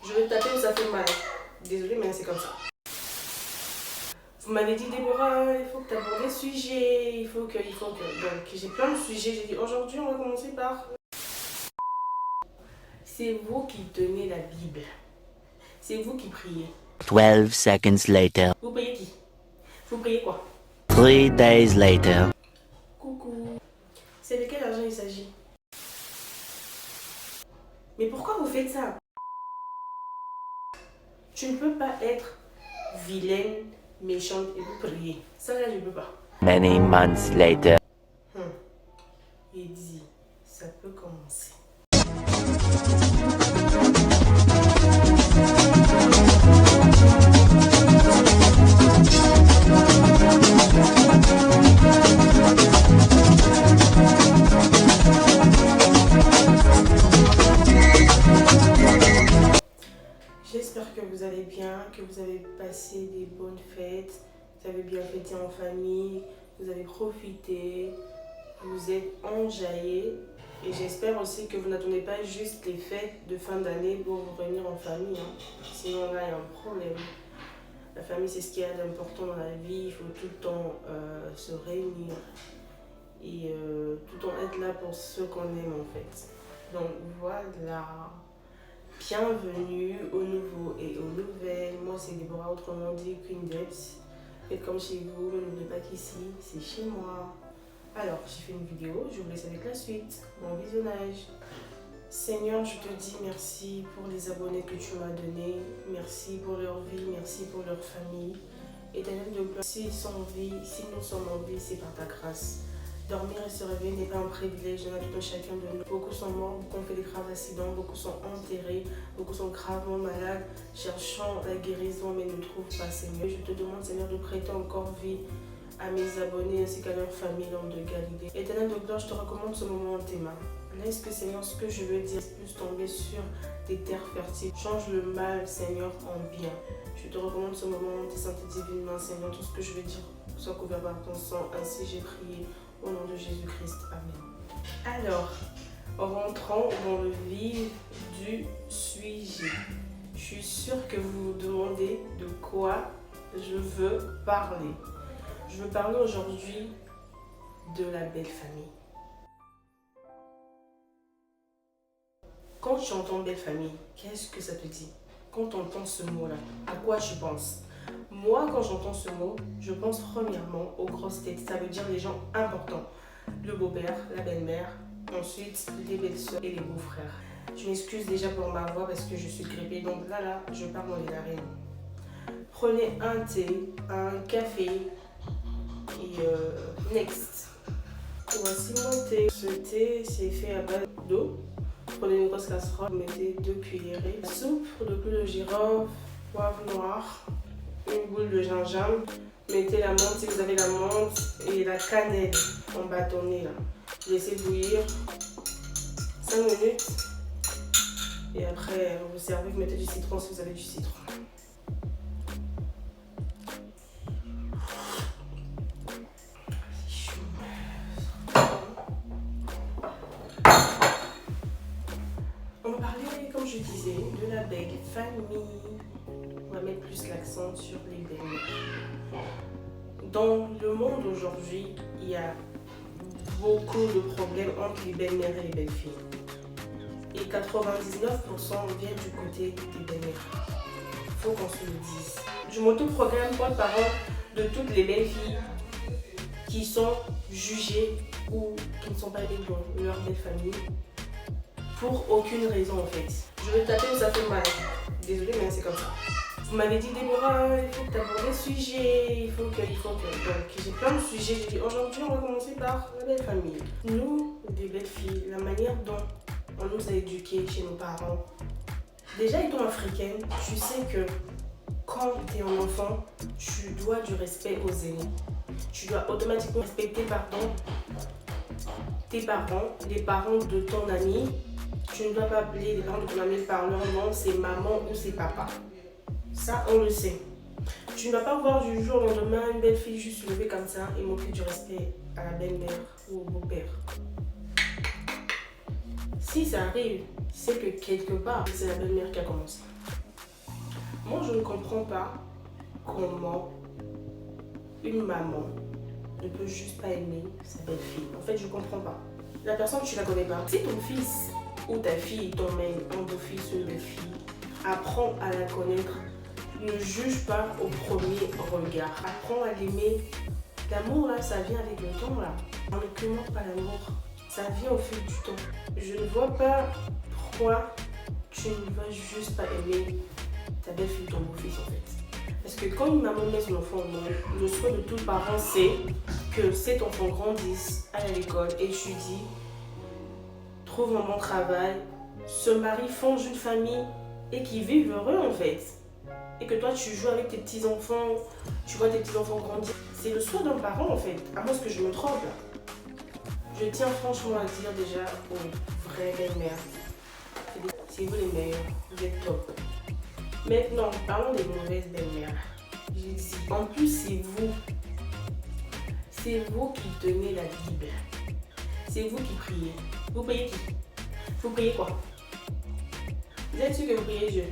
Je vais taper où ça fait mal. Désolée, mais c'est comme ça. Vous m'avez dit, Déborah, il faut que tu abordes les sujets, il faut que. Donc, j'ai plein de sujets. J'ai dit, aujourd'hui, on va commencer par. C'est vous qui tenez la Bible. C'est vous qui priez. 12 seconds later. Vous priez qui? Vous priez quoi? 3 days later. Coucou. C'est de quel argent il s'agit? Mais pourquoi vous faites ça? Tu ne peux pas être vilaine, méchante et vous prier. Ça là, je ne peux pas. Many months later. Il dit, ça peut commencer. J'espère que vous allez bien, que vous avez passé des bonnes fêtes, vous avez bien fêté en famille, vous avez profité, vous êtes enjaillés. Et j'espère aussi que vous n'attendez pas juste les fêtes de fin d'année pour vous réunir en famille. Sinon là, il y a un problème. La famille, c'est ce qu'il y a d'important dans la vie. Il faut tout le temps se réunir et tout le temps être là pour ceux qu'on aime en fait. Donc voilà. Bienvenue aux nouveaux et aux nouvelles. Moi, c'est Déborah, autrement dit Queen Debs. Faites comme chez vous, mais n'oubliez pas qu'ici, c'est chez moi. Alors, j'ai fait une vidéo, je vous laisse avec la suite, bon visionnage. Seigneur, je te dis merci pour les abonnés que tu m'as donnés. Merci pour leur vie, merci pour leur famille. Éternel de gloire, s'ils sont en vie, si nous sommes en vie, c'est par ta grâce. Dormir et se réveiller n'est pas un privilège, il y en a tout un chacun de nous. Beaucoup sont morts, beaucoup ont fait des graves accidents, beaucoup sont enterrés, beaucoup sont gravement malades, cherchant la guérison mais ne trouvent pas, Seigneur. Je te demande, Seigneur, de prêter encore vie à mes abonnés ainsi qu'à leur famille, l'homme de Galilée. Éternel de gloire, je te recommande ce moment en tes mains. Laisse que, Seigneur, ce que je veux dire puisse tomber sur des terres fertiles. Change le mal, Seigneur, en bien. Je te recommande ce moment en tes saintes et divines mains, Seigneur. Tout ce que je veux dire soit couvert par ton sang. Ainsi j'ai prié. Au nom de Jésus-Christ. Amen. Alors, rentrons dans le vif du sujet. Je suis sûre que vous vous demandez de quoi je veux parler. Je veux parler aujourd'hui de la belle famille. Quand tu entends belle famille, qu'est-ce que ça te dit? Quand tu entends ce mot-là, à quoi tu penses? Moi, quand j'entends ce mot, je pense premièrement aux grosses têtes. Ça veut dire les gens importants. Le beau-père, la belle-mère, ensuite les belles-sœurs et les beaux-frères. Je m'excuse déjà pour ma voix parce que je suis grippée. Donc là, je parle dans les narines. Prenez un thé, un café et next. Voici mon thé. Ce thé, c'est fait à base d'eau. Prenez une grosse casserole, mettez 2 cuillerées. Soupe de clous de girofle, poivre noir, une boule de gingembre, mettez la menthe si vous avez la menthe et la cannelle en bâtonnet là. Laissez bouillir 5 minutes et après vous servez, vous mettez du citron si vous avez du citron. On va parler, comme je disais, de la belle famille. On va mettre plus l'accent sur les belles-mères. Dans le monde aujourd'hui, il y a beaucoup de problèmes entre les belles-mères et les belles-filles. Et 99% vient du côté des belles-mères. Il faut qu'on se le dise. Je m'autoproclame porte-parole de toutes les belles-filles qui sont jugées ou qui ne sont pas aimées dans leur belle famille pour aucune raison en fait. Je vais taper où ça fait mal. Désolée, mais c'est comme ça. Vous m'avez dit, Déborah, il faut que tu abordes les sujets, il faut que. Donc, j'ai plein de sujets. J'ai dit, aujourd'hui, on va commencer par la belle famille. Nous, des belles filles, la manière dont on nous a éduqués chez nos parents. Déjà, étant africaine, tu sais que quand tu es un enfant, tu dois du respect aux aînés. Tu dois automatiquement respecter, tes parents, les parents de ton ami. Tu ne dois pas appeler les parents de ton ami par leur nom, c'est maman ou c'est papa. Ça, on le sait. Tu ne vas pas voir du jour au lendemain une belle fille juste se lever comme ça et montrer du respect à la belle-mère ou au beau-père. Si ça arrive, c'est que quelque part, c'est la belle-mère qui a commencé. Moi, je ne comprends pas comment une maman ne peut juste pas aimer sa belle-fille. En fait, je ne comprends pas. La personne, tu la connais pas. Si ton fils ou ta fille t'emmène un beau-fils ou une belle-fille, apprends à la connaître. Ne juge pas au premier regard. Apprends à l'aimer. L'amour, là, ça vient avec le temps, là. On ne commente pas l'amour. Ça vient au fil du temps. Je ne vois pas pourquoi tu ne vas juste pas aimer ta belle-fille, ton beau-fils, en fait. Parce que quand une maman met son enfant au monde, le souhait de tout parent, c'est que cet enfant grandisse, aille à l'école, étudie, trouve un bon travail, se marie, fonde une famille et qu'ils vivent heureux, en fait. Et que toi, tu joues avec tes petits-enfants, tu vois tes petits-enfants grandir. C'est le souhait d'un parent, en fait. À moins que je me trompe, là. Je tiens franchement à dire déjà aux vraies belles-mères. C'est vous les meilleurs, vous êtes top. Maintenant, parlons des mauvaises belles-mères. J'ai dit, en plus, c'est vous. C'est vous qui tenez la Bible. C'est vous qui priez. Vous priez qui? Vous priez quoi? Vous êtes sûr que vous priez Dieu?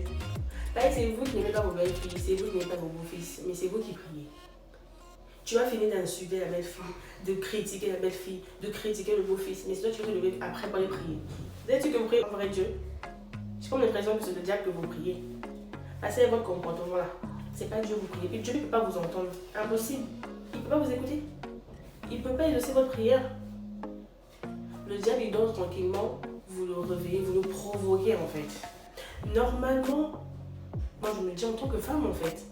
Là, c'est vous qui n'aimez pas vos belles-filles, c'est vous qui n'aimez pas vos beaux-fils, mais c'est vous qui priez. Tu vas finir d'insulter la belle-fille, de critiquer la belle-fille, de critiquer le beau-fils, mais c'est toi qui vas te lever après pour les prier. Vous êtes sûr que vous priez en vrai Dieu? J'ai comme l'impression que c'est le diable que vous priez. Passez votre comportement là. C'est pas Dieu que vous priez. Et Dieu ne peut pas vous entendre. Impossible. Il ne peut pas vous écouter. Il ne peut pas exaucer votre prière. Le diable, il dort tranquillement. Vous le réveillez, vous le provoquez en fait. Normalement, moi je me dis en tant que femme en fait,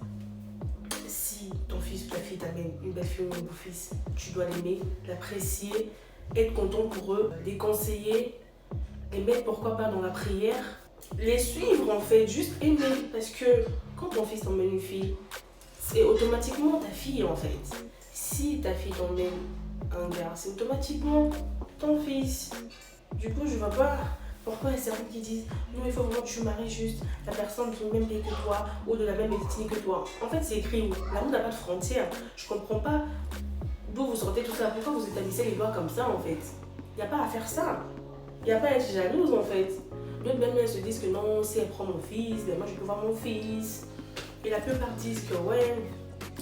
si ton fils ou ta fille t'amène une belle fille ou un beau fils, tu dois l'aimer, l'apprécier, être content pour eux, les conseiller, les mettre pourquoi pas dans la prière, les suivre en fait, juste aimer. Parce que quand ton fils t'emmène une fille, c'est automatiquement ta fille en fait. Si ta fille t'emmène un gars, c'est automatiquement ton fils. Du coup, je vois pas pourquoi il y a certains qui disent non, il faut vraiment que tu maries juste la personne du même pays que toi ou de la même ethnie que toi. En fait, c'est écrit où l'amour n'a pas de frontières. Je comprends pas d'où vous sortez tout ça. Pourquoi vous établissez les lois comme ça en fait? Il n'y a pas à faire ça. Il n'y a pas à être jalouse en fait. D'autres même elles se disent que non, si elle prend mon fils, ben moi je peux voir mon fils. Et la plupart disent que ouais,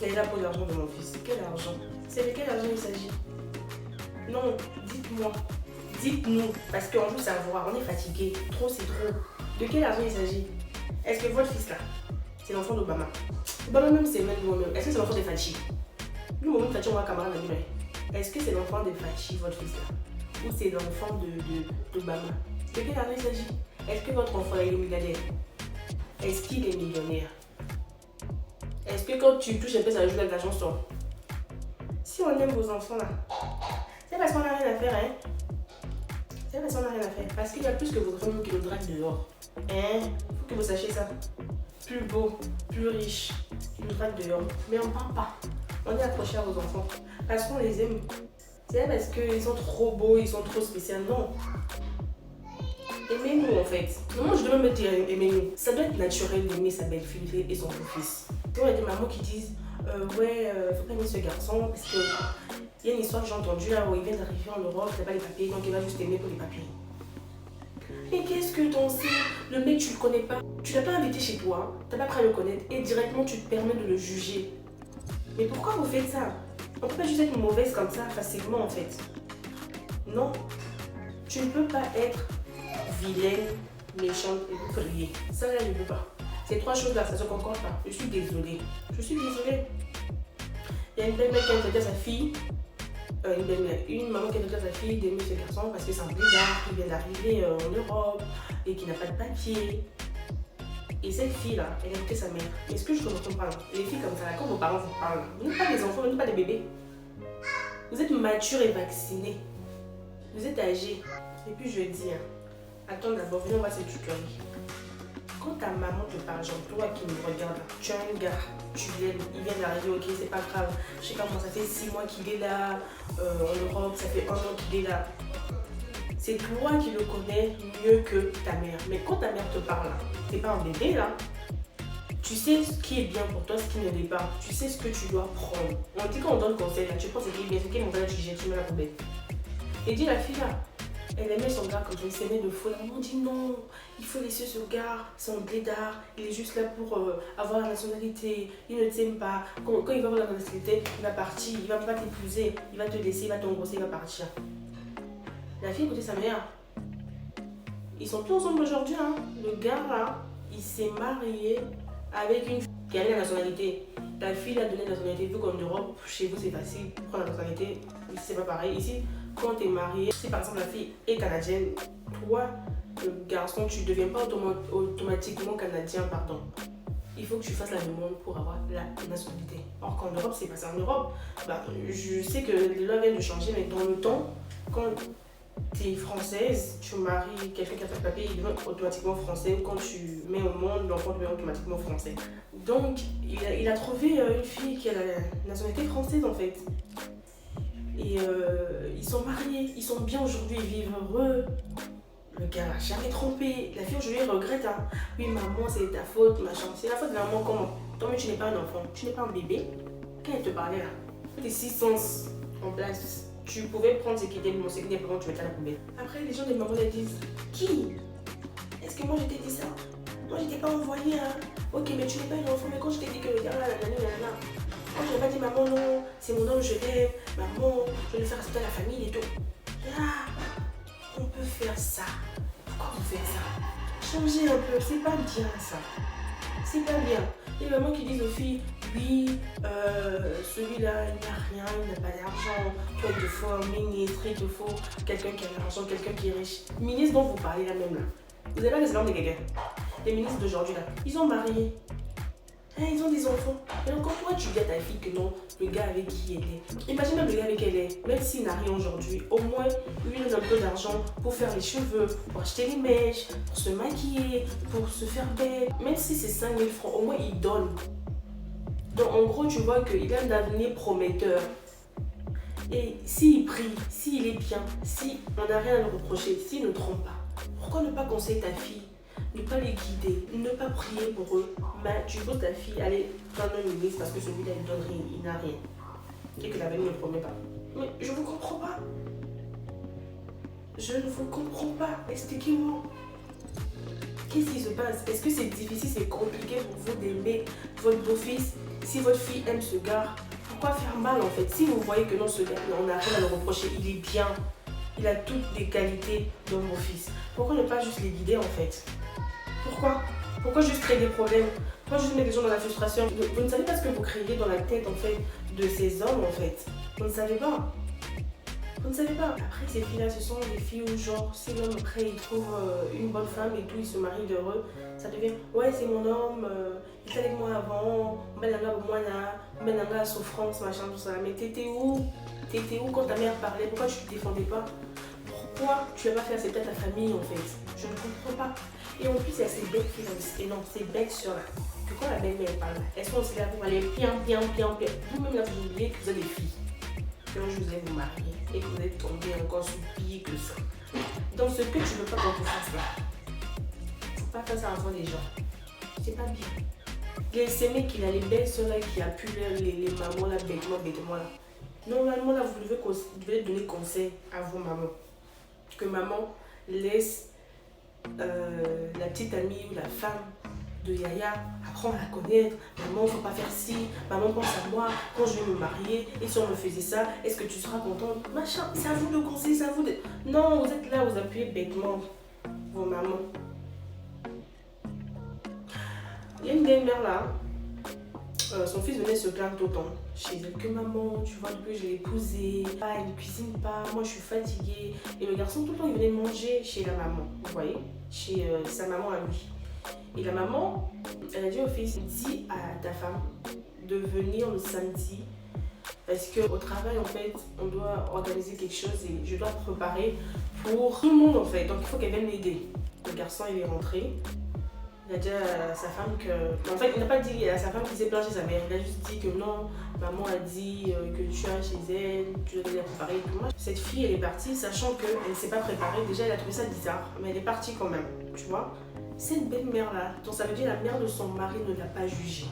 elle est là pour l'argent de mon fils. Quel argent? C'est de quel argent il s'agit? Non, dites-moi. Dites-nous, parce qu'on veut savoir, on est fatigué, trop c'est trop. De quel argent il s'agit? Est-ce que votre fils là, c'est l'enfant d'Obama? Obama même c'est même moi-même. Est-ce que c'est l'enfant de Fachi? Nous, moi-même Fachi, on va camarade de est-ce que c'est l'enfant de Fachi, votre fils là? Ou c'est l'enfant d'Obama? De quel argent il s'agit? Est-ce que votre enfant est milliardaire? Est-ce qu'il est millionnaire? Est-ce que quand tu touches un peu, ça va jouer avec l'argent sur? Si on aime vos enfants là, c'est parce qu'on n'a rien à faire, hein? C'est parce qu'on n'a rien à faire. Parce qu'il y a plus que votre famille qui le drague dehors. Hein? Faut que vous sachiez ça. Plus beau, plus riche, qui le drague dehors. Mais on ne parle pas. On est accroché à vos enfants. Parce qu'on les aime. C'est parce qu'ils sont trop beaux, ils sont trop spéciaux. Non. Aimez-nous en fait. Moi je devrais me dire aimez-nous. Ça doit être naturel d'aimer sa belle-fille et son beau-fils. Il y a des mamans qui disent ouais, faut pas aimer ce garçon parce que il y a une histoire que j'ai entendue là où il vient d'arriver en Europe, il n'a pas les papiers, donc il va juste aimer pour les papiers. Mais qu'est-ce que t'en sais? Le mec, tu le connais pas. Tu l'as pas invité chez toi, t'as pas prêt à le connaître et directement tu te permets de le juger. Mais pourquoi vous faites ça? On peut pas juste être mauvaise comme ça facilement en fait. Non. Tu ne peux pas être vilaine, méchante et vous crier. Ça là, je ne peux pas. Ces trois choses là, ça se concorde pas. Je suis désolée. Je suis désolée. Il y a une belle-mère qui a traité sa fille. Une maman qui a demandé à sa fille d'aimer ce garçon parce que c'est un bizarre qui vient d'arriver en Europe et qui n'a pas de papier. Et cette fille-là, elle a écouté sa mère. Mais ce que je ne comprends pas, les filles comme ça, quand vos parents vous parlent, vous n'êtes pas des enfants, vous n'êtes pas des bébés. Vous êtes matures et vaccinés. Vous êtes âgés. Et puis je dis, attends d'abord, viens, on va se tutoyer. Quand ta maman te parle, genre toi qui me regardes, tu as un gars, tu l'aimes, il vient d'arriver, ok, c'est pas grave. Je sais pas moi, ça fait 6 mois qu'il est là, en Europe, ça fait 1 an qu'il est là. C'est toi qui le connais mieux que ta mère. Mais quand ta mère te parle, t'es pas un bébé là. Tu sais ce qui est bien pour toi, ce qui ne l'est pas. Tu sais ce que tu dois prendre. On dit quand on donne conseil, là, tu prends ce qui est bien, ce qui est mauvais, là, tu jettes, tu mets la poubelle. Et dis la fille là, Elle aimait son gars comme ça, il s'aimait de fou. La maman dit non, il faut laisser ce gars, c'est un blédard, il est juste là pour avoir la nationalité, il ne t'aime pas. Quand il va avoir la nationalité, il va partir, il va pas t'épouser, il va te laisser, il va t'engrosser, il va partir. La fille écoutait sa mère. Ils sont tous ensemble aujourd'hui, hein. Le gars là, il s'est marié avec une fille qui avait la nationalité. Ta fille lui a donné la nationalité, vu qu'en Europe, chez vous c'est facile, prendre la nationalité, ici c'est pas pareil. Ici, quand tu es marié, si par exemple la fille est canadienne, toi, le garçon, tu ne deviens pas automatiquement canadien, pardon. Il faut que tu fasses la demande pour avoir la nationalité. Or qu'en Europe, c'est pas ça. En Europe, je sais que les lois viennent de changer, mais dans le temps, quand tu es française, tu maries quelqu'un qui a fait le papier, il devient automatiquement français. Quand tu mets au monde, l'enfant devient automatiquement français. Donc, il a trouvé une fille qui a la nationalité française en fait. Et ils sont mariés, ils sont bien aujourd'hui, ils vivent heureux. Le gars n'a jamais trompé. La fille aujourd'hui regrette. Hein. Oui, maman, c'est ta faute, machin. C'est la faute de la maman, comment? Toi, mais tu n'es pas un enfant, tu n'es pas un bébé. Quand elle te parlait là, tes 6 sens en place. Tu pouvais prendre ce qui était bon, ce qui n'était pas bon, tu mettais à la poubelle. Après, les gens de maman elles disent qui? Est-ce que moi je t'ai dit ça? Moi je t'ai pas envoyé, hein. Ok, mais tu n'es pas un enfant, mais quand je t'ai dit que le gars là, quand je n'ai pas dit maman, non, c'est mon homme, je l'aime, maman, je vais le faire respecter la famille et tout. Là, on peut faire ça. Pourquoi on fait ça? Changer un peu, c'est pas bien ça. C'est pas bien. Les mamans qui disent aux filles, oui, celui-là, il n'a rien, il n'a pas d'argent. Toi, il te faut un ministre, il te faut quelqu'un qui a de l'argent, quelqu'un qui est riche. Ministre dont vous parlez là même là. Vous avez pas les exemples des gagas. Les ministres d'aujourd'hui là, ils ont marié. Hein, ils ont des enfants. Et encore toi, tu dis à ta fille que non, le gars avec qui elle est. Imagine même le gars avec qui elle est, même s'il n'a rien aujourd'hui, au moins, lui, il donne un peu d'argent pour faire les cheveux, pour acheter les mèches, pour se maquiller, pour se faire belle. Même si c'est 5 000 francs, au moins, il donne. Donc, en gros, tu vois qu'il a un avenir prometteur. Et s'il prie, s'il est bien, si on n'a rien à le reprocher, s'il ne trompe pas, pourquoi ne pas conseiller ta fille? Ne pas les guider, ne pas prier pour eux, mais tu poses ta fille, allez, prendre un ministre parce que celui-là il donne rien, il n'a rien. Et que l'avenir ne le promet pas. Mais je ne vous comprends pas. Je ne vous comprends pas. Expliquez-moi. Qu'est-ce qui se passe? Est-ce que c'est difficile, c'est compliqué pour vous d'aimer votre beau-fils? Si votre fille aime ce gars, pourquoi faire mal en fait? Si vous voyez que non, ce gars, on n'a rien à le reprocher, il est bien. Il a toutes les qualités de mon fils. Pourquoi ne pas juste les guider en fait? Pourquoi juste créer des problèmes? Pourquoi juste mettre les gens dans la frustration? Vous ne savez pas ce que vous créez dans la tête en fait de ces hommes en fait. Vous ne savez pas. Vous ne savez pas. Après ces filles-là, ce sont des filles où genre si l'homme après il trouve une bonne femme et tout, il se marie d'heureux, ça devient ouais c'est mon homme, il était avec moi avant, Benanga souffrance, machin, tout ça. Mais t'étais où? T'étais où quand ta mère parlait? Pourquoi tu ne te défendais pas? Pourquoi tu n'as pas fait accepter ta famille en fait? Je ne comprends pas. Et en plus, il y a ces belles filles aussi. Et non, ces belles soeurs là. Que quand la belle-mère parle, elles sont aussi là pour aller bien. Vous-même là, vous oubliez que vous êtes des filles. Que je vous ai vous marier et que vous êtes tombé encore sous pire que ça. Donc, ce que tu ne veux pas qu'on te fasse là, faut pas faire ça avant les gens. C'est pas bien. Les mecs qu'il a, les belles soeurs là qui appuient les mamans là, bêtement là. Normalement là, vous devez donner conseil à vos mamans. Que maman laisse la petite amie ou la femme de Yaya, apprendre à la connaître. Maman, faut pas faire ci. Maman, pense à moi quand je vais me marier. Et si on me faisait ça, est-ce que tu seras contente? Machin, c'est à vous de conseiller, c'est à vous de... Non, vous êtes là, vous appuyez bêtement vos mamans. Il y a une belle-mère là. Son fils venait se plaindre tout le temps chez elle que maman, tu vois, depuis que je l'ai épousé, elle ne cuisine pas, moi je suis fatiguée. Et le garçon tout le temps il venait manger chez la maman, vous voyez, chez sa maman à lui. Et la maman, elle a dit au fils, dis à ta femme de venir le samedi parce qu'au travail en fait, on doit organiser quelque chose et je dois préparer pour tout le monde en fait, donc il faut qu'elle vienne m'aider. Le garçon il est rentré. Il a dit à sa femme que... En fait, il n'a pas dit à sa femme qu'il s'est plaint chez sa mère. Il a juste dit que non, maman a dit que tu as chez elle, tu dois la préparer et tout. Cette fille, elle est partie sachant qu'elle ne s'est pas préparée. Déjà, elle a trouvé ça bizarre, mais elle est partie quand même, tu vois. C'est une belle mère là. Donc ça veut dire que la mère de son mari ne l'a pas jugée.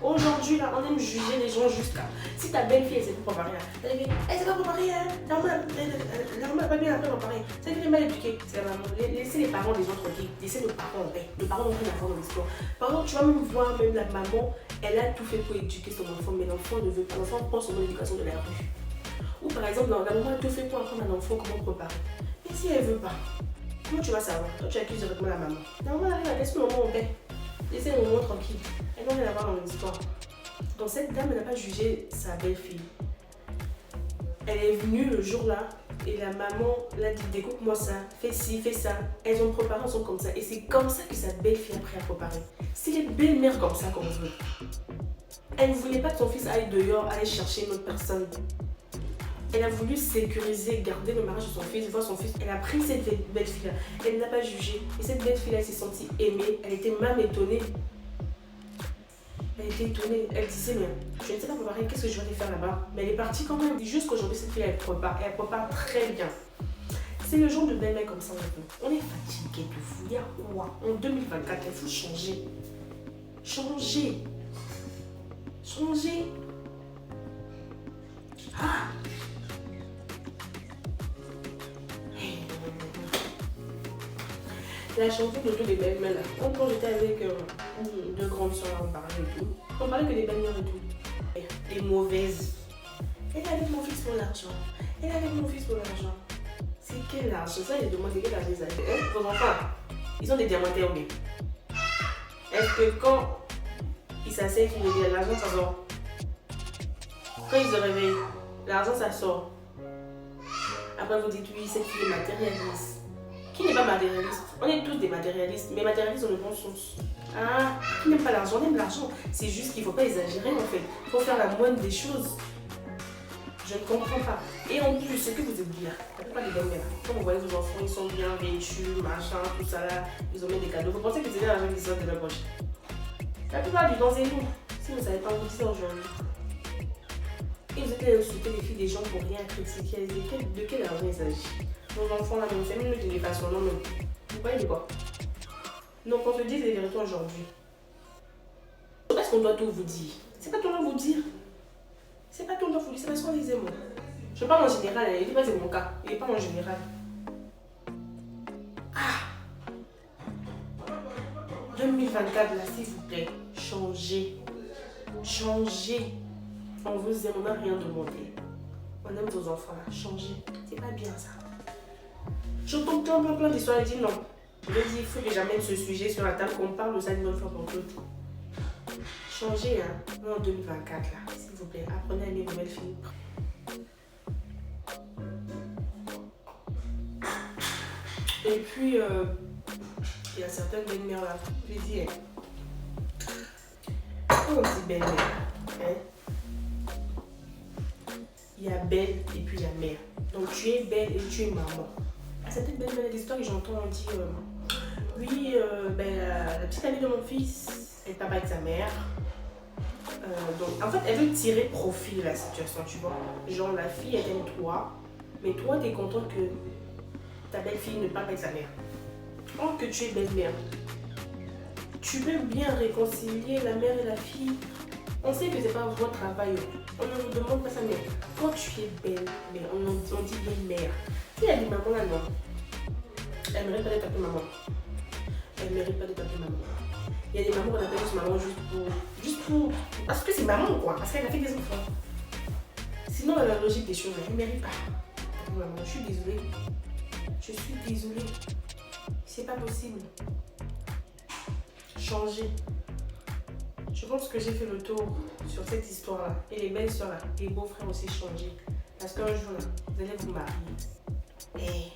Aujourd'hui, là, on aime juger les gens jusqu'à. Si ta belle-fille, elle s'est pas préparée, elle dit, elle s'est pas préparée, hein. Normal, la maman n'a pas bien préparée. Ça fait mal éduquée. C'est la maman. Laissez les parents des autres tranquilles. Laissez nos parents en paix. Les parents n'ont rien à faire dans l'histoire. Par exemple, tu vas même voir, même la maman, elle a tout fait pour éduquer son enfant, mais l'enfant ne veut pas. L'enfant prend son éducation de la rue. Ou par exemple, la maman a tout fait pour apprendre à l'enfant comment préparer. Mais si elle veut pas, comment tu vas savoir? Toi, tu accuses directement la maman. La maman arrive, laisse le maman en paix. Laissez le maman tranquille. Elle n'a rien à voir dans l'histoire. Donc cette dame, elle n'a pas jugé sa belle-fille. Elle est venue le jour-là et la maman l'a dit, découpe-moi ça, fais ci, fais ça. Elles ont préparé ensemble comme ça. Et c'est comme ça que sa belle-fille a appris à préparer. C'est les belles-mères comme ça qu'on veut. Elle ne voulait pas que son fils aille dehors, aller chercher une autre personne. Elle a voulu sécuriser, garder le mariage de son fils, voir son fils. Elle a pris cette belle-fille-là. Elle ne l'a pas jugée. Et cette belle-fille-là, elle s'est sentie aimée. Elle était même étonnée. Elle était étonnée. Elle disait, mais je ne sais pas préparer, qu'est-ce que je vais aller faire là-bas? Mais elle est partie quand même. Jusqu'aujourd'hui, cette fille, elle prépare. Et elle prépare très bien. C'est le genre de belle-mère comme ça maintenant. On est fatigué de vous. Il y a quoi? En 2024, il faut changer. Changer. Changer. Ah! La chanson de tous les belles-mères là. Quand j'étais avec deux grandes soeurs, on parlait et tout. On parlait que des belles-mères et tout. Les mauvaises. Elle est avec mon fils pour l'argent. Elle est avec mon fils pour l'argent. C'est quel argent? Ça, ils demandent quel argent ils ont. Vos enfants, ils ont des diamantés au bien. Est-ce que quand ils s'asseyent, qu'ils me disent l'argent, ça sort? Quand ils se réveillent, l'argent, ça sort. Après, vous dites oui, cette fille est matérialiste. Qui n'est pas matérialiste? On est tous des matérialistes, mais matérialistes dans le bon sens. Ah, qui n'aime pas l'argent? On aime l'argent. C'est juste qu'il ne faut pas exagérer en fait. Il faut faire la moindre des choses. Je ne comprends pas. Et en plus, ce que vous êtes là, la plupart des belles-mères, quand vous voyez vos enfants, ils sont bien vêtus, machin, tout ça là, ils ont mis des cadeaux. Vous pensez que c'est l'argent qui sort de leur poche? La plupart du temps, c'est nous. Si vous ne savez pas, vous dites ça aujourd'hui. Et vous êtes là à insulter les filles des gens pour rien critiquer. De quel argent il s'agit? Nos enfants là, même 5 minutes de façon, non mais vous voyez de quoi? Donc on se dit les vérités aujourd'hui. Est-ce qu'on doit tout vous dire? C'est pas tout le monde vous dire. C'est pas tout le monde vous dire, c'est parce qu'on les aime. Je parle en général, il dit pas c'est mon cas, il est pas en général. Ah 2024 là, s'il vous plaît, changez. Changez. On vous aime, on n'a rien demandé. On aime vos enfants là, changez. C'est pas bien ça. J'entends plein d'histoires et dis non. Je dis il faut que j'amène ce sujet sur la table, qu'on parle de ça une bonne fois pour toutes. Changez, hein. Nous en 2024 là, s'il vous plaît, apprenez à aimer vos belles filles. Et puis, il y a certaines belles-mères là, je dis, quand on dit belle-mère, hein, il y a belle et puis il y a mère. Donc tu es belle et tu es maman. Certaines belles histoires que j'entends, on dit oui, la petite amie de mon fils, elle parle avec sa mère. Donc en fait, elle veut tirer profit de la situation, tu vois. Genre la fille, elle aime toi, mais toi, tu es content que ta belle-fille ne parle pas avec sa mère. Or que tu es belle-mère, tu veux bien réconcilier la mère et la fille. On sait que c'est pas votre travail. On ne vous demande pas ça, mais quand tu es belle, mais on dit belle-mère. Il y a des mamans là, non. Elle ne mérite pas d'être appelée maman. Elle ne mérite pas d'être appelée maman. Il y a des mamans qu'on appelle juste maman juste pour. Parce que c'est maman quoi, parce qu'elle a fait des enfants. Sinon, dans la logique des choses, elle ne mérite pas. Maman, je suis désolée. Je suis désolée. C'est pas possible. Changer. Je pense que j'ai fait le tour sur cette histoire-là. Et les belles soeurs là, les beaux-frères aussi changer. Parce qu'un jour là, vous allez vous marier. Et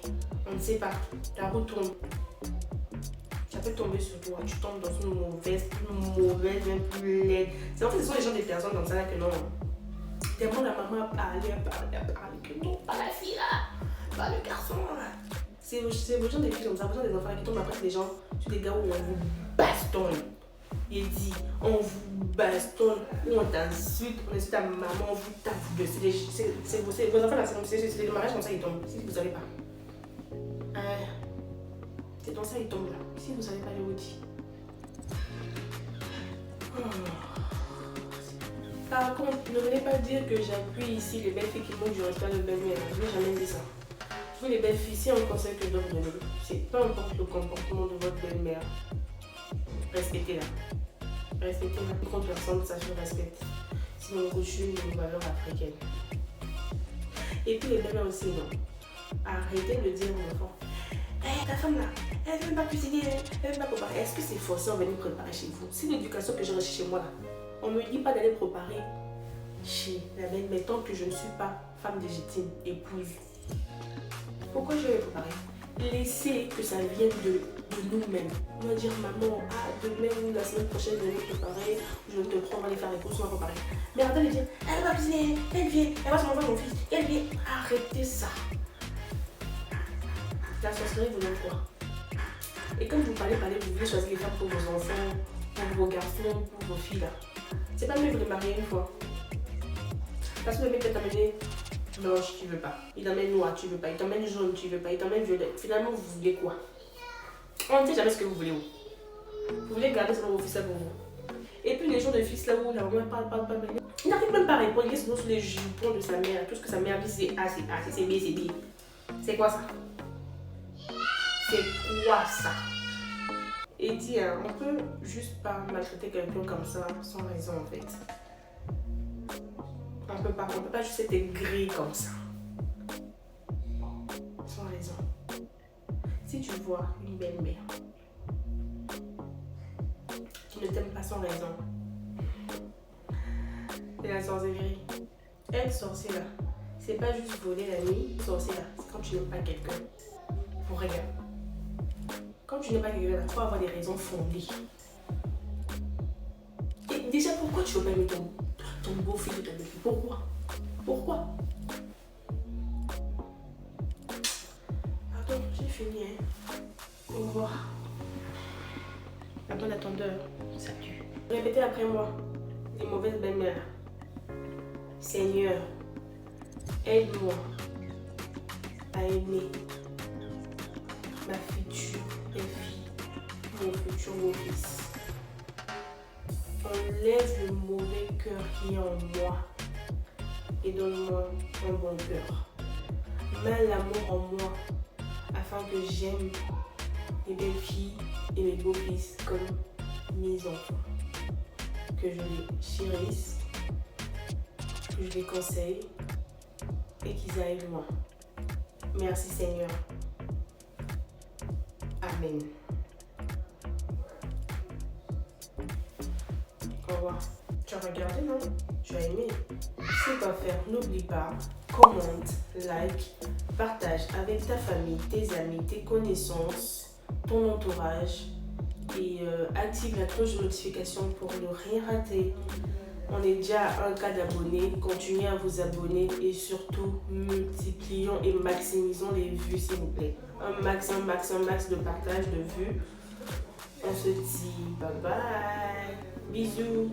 on ne sait pas, la roue tourne. Ça peut tomber sur toi, tu tombes dans une mauvaise, même plus laide. En fait, ce sont les gens des personnes comme ça là que non. Tellement la maman a parlé, que non, pas la fille là, pas le garçon là. C'est vos gens des filles comme ça, vos gens des enfants là qui tombent après les gens sur des gars où on vous bastonne. Il dit, on vous bastonne, ou on t'insulte, on insulte ta maman, on vous tape, c'est vos enfants là, c'est les mariages comme ça ils tombent, si vous ne savez pas. C'est dans ça ils tombent là, si vous ne savez pas, je vous dis. Par contre, ne venez pas dire que j'appuie ici les belles filles qui montent du respect de belle-mère. Je n'ai jamais dit ça. Vous les belles filles, si un conseil que je dois vous donner, c'est peu importe le comportement de votre belle-mère, respectez-la. Respectez-la. Contre personne, ça se respecte. C'est une coutume, une valeur africaine. Et puis les belles-mères aussi, non. Arrêtez de dire aux enfants, ta femme là, elle ne veut pas cuisiner, elle ne veut pas préparer. Est-ce que c'est forcé en venir préparer chez vous? C'est l'éducation que j'ai reçue chez moi là. On ne me dit pas d'aller préparer chez la belle-mère tant que je ne suis pas femme légitime, épouse. Pourquoi je vais préparer? Laissez que ça vienne de nous-mêmes. On va dire maman, demain ou la semaine prochaine, je vais préparer, je vais te prendre, on va aller faire les courses, on va préparer. Mais arrêtez de dire, elle va cuisiner, elle vient, elle va se manger mon fils, elle vient. Arrêtez ça. La sorcellerie vous donne quoi? Et quand vous parlez, vous voulez choisir les femmes pour vos enfants, pour vos garçons, pour vos filles là. C'est pas mieux de les marier une fois. Parce que le mec peut t'amener blanche, tu veux pas. Il t'emmène noir, tu veux pas. Il t'emmène jaune, tu veux pas. Il t'emmène violet. Finalement, vous voulez quoi? On ne sait jamais ce que vous voulez. Vous voulez garder seulement vos fils là pour vous. Et puis les jours de fils là où la maman parle. Il n'arrive même pas à répondre. Il est souvent sur les jupons de sa mère. Tout ce que sa mère dit, c'est A, c'est A, c'est B, c'est B. C'est quoi ça? C'est quoi ça? Et dit, on peut juste pas maltraiter quelqu'un comme ça sans raison en fait. On peut pas juste être aigri comme ça. Sans raison. Si tu vois une belle-mère qui ne t'aime pas sans raison, c'est la sorcellerie. Être sorcier là, c'est pas juste voler la nuit. Sorcier là, c'est quand tu n'aimes pas quelqu'un pour rien. Quand tu n'aimes pas quelqu'un, il faut avoir des raisons fondées. Et déjà, pourquoi tu veux pas aimer ton beau-fils ou ta belle-fille? Pourquoi? Pardon, j'ai fini. Au revoir. La bonne attendeur, salut. Répétez après moi, les mauvaises belles-mères. Seigneur, aide-moi à aimer ma future belle-fille, mon futur beau-fils. Enlève le mauvais cœur qui est en moi et donne-moi un bon cœur. Mets l'amour en moi afin que j'aime les belles filles et mes beaux-fils comme mes enfants. Que je les chérisse, que je les conseille et qu'ils aillent loin. Merci Seigneur. Amen. Au revoir. Tu as regardé, non? Tu as aimé? Tu sais quoi faire. N'oublie pas, commente, like, partage avec ta famille, tes amis, tes connaissances, ton entourage et active la cloche de notification pour ne rien rater. On est déjà à 1K d'abonnés. Continuez à vous abonner et surtout multiplions et maximisons les vues s'il vous plaît. Un max de partage de vues. On se dit bye bye. Bisous.